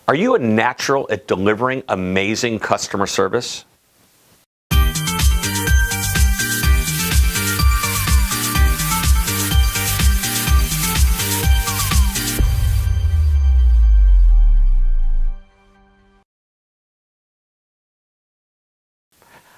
Are you a natural at delivering amazing customer service?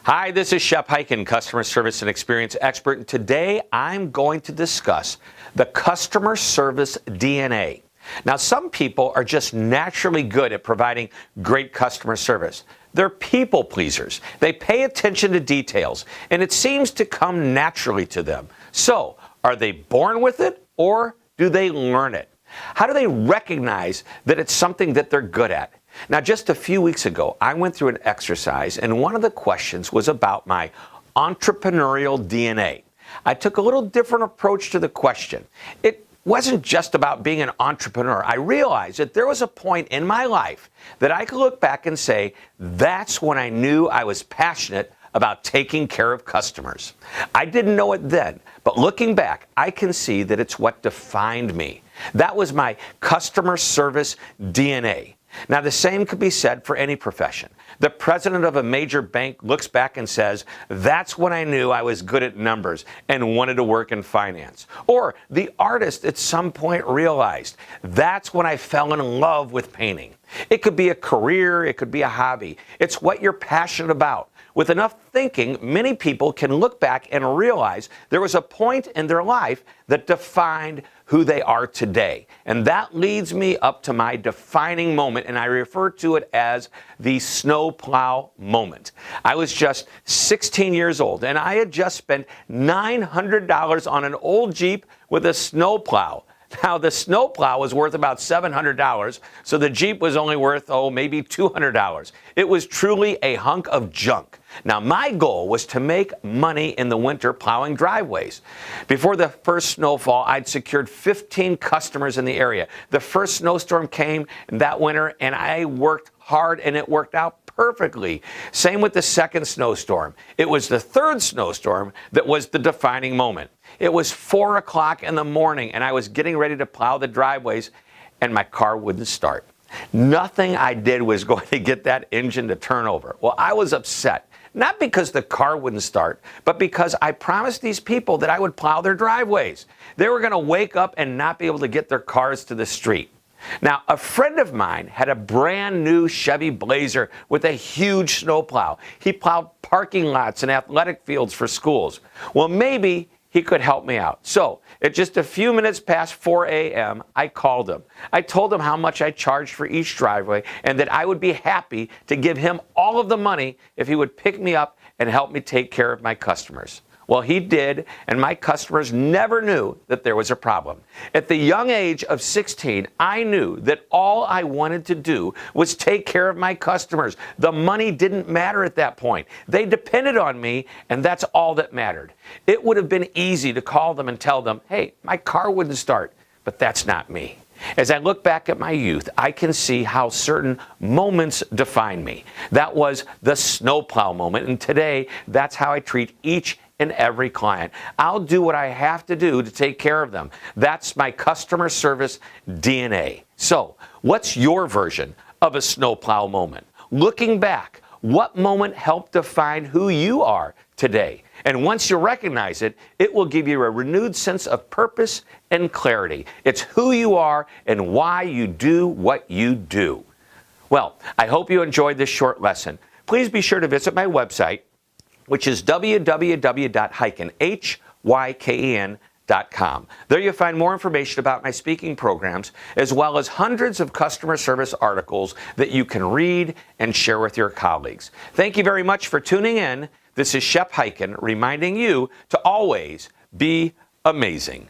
Hi, this is Shep Hyken, customer service and experience expert, and today I'm going to discuss the customer service DNA. Now, some people are just naturally good at providing great customer service. They're people pleasers. They pay attention to details, and it seems to come naturally to them. So, are they born with it, or do they learn it? How do they recognize that it's something that they're good at? Now, just a few weeks ago, I went through an exercise, and one of the questions was about my entrepreneurial DNA. I took a little different approach to the question. It wasn't just about being an entrepreneur. I realized that there was a point in my life that I could look back and say, that's when I knew I was passionate about taking care of customers. I didn't know it then, but looking back, I can see that it's what defined me. That was my customer service DNA. Now, the same could be said for any profession. The president of a major bank looks back and says, that's when I knew I was good at numbers and wanted to work in finance. Or the artist at some point realized, that's when I fell in love with painting. It could be a career, it could be a hobby. It's what you're passionate about. With enough thinking, many people can look back and realize there was a point in their life that defined who they are today. And that leads me up to my defining moment, and I refer to it as the snowplow moment. I was just 16 years old, and I had just spent $900 on an old Jeep with a snowplow. Now, the snowplow was worth about $700, so the Jeep was only worth, maybe $200. It was truly a hunk of junk. Now, my goal was to make money in the winter plowing driveways. Before the first snowfall, I'd secured 15 customers in the area. The first snowstorm came that winter, and I worked hard, and it worked out perfectly. Same with the second snowstorm. It was the third snowstorm that was the defining moment. It was 4 o'clock in the morning, and I was getting ready to plow the driveways, and my car wouldn't start. Nothing I did was going to get that engine to turn over. Well, I was upset. Not because the car wouldn't start, but because I promised these people that I would plow their driveways. They were going to wake up and not be able to get their cars to the street. Now, a friend of mine had a brand new Chevy Blazer with a huge snowplow. He plowed parking lots and athletic fields for schools. Well, maybe he could help me out. So, at just a few minutes past 4 a.m., I called him. I told him how much I charged for each driveway and that I would be happy to give him all of the money if he would pick me up and help me take care of my customers. Well, he did, and my customers never knew that there was a problem. At the young age of 16, I knew that all I wanted to do was take care of my customers. The money didn't matter at that point. They depended on me, and that's all that mattered. It would have been easy to call them and tell them, hey, my car wouldn't start, but that's not me. As I look back at my youth, I can see how certain moments define me. That was the snowplow moment, and today, that's how I treat each and every client. I'll do what I have to do to take care of them. That's my customer service DNA. So, what's your version of a snowplow moment? Looking back, what moment helped define who you are today? And once you recognize it, it will give you a renewed sense of purpose and clarity. It's who you are and why you do what you do. Well, I hope you enjoyed this short lesson. Please be sure to visit my website, which is www.hyken.com. There you'll find more information about my speaking programs, as well as hundreds of customer service articles that you can read and share with your colleagues. Thank you very much for tuning in. This is Shep Hyken reminding you to always be amazing.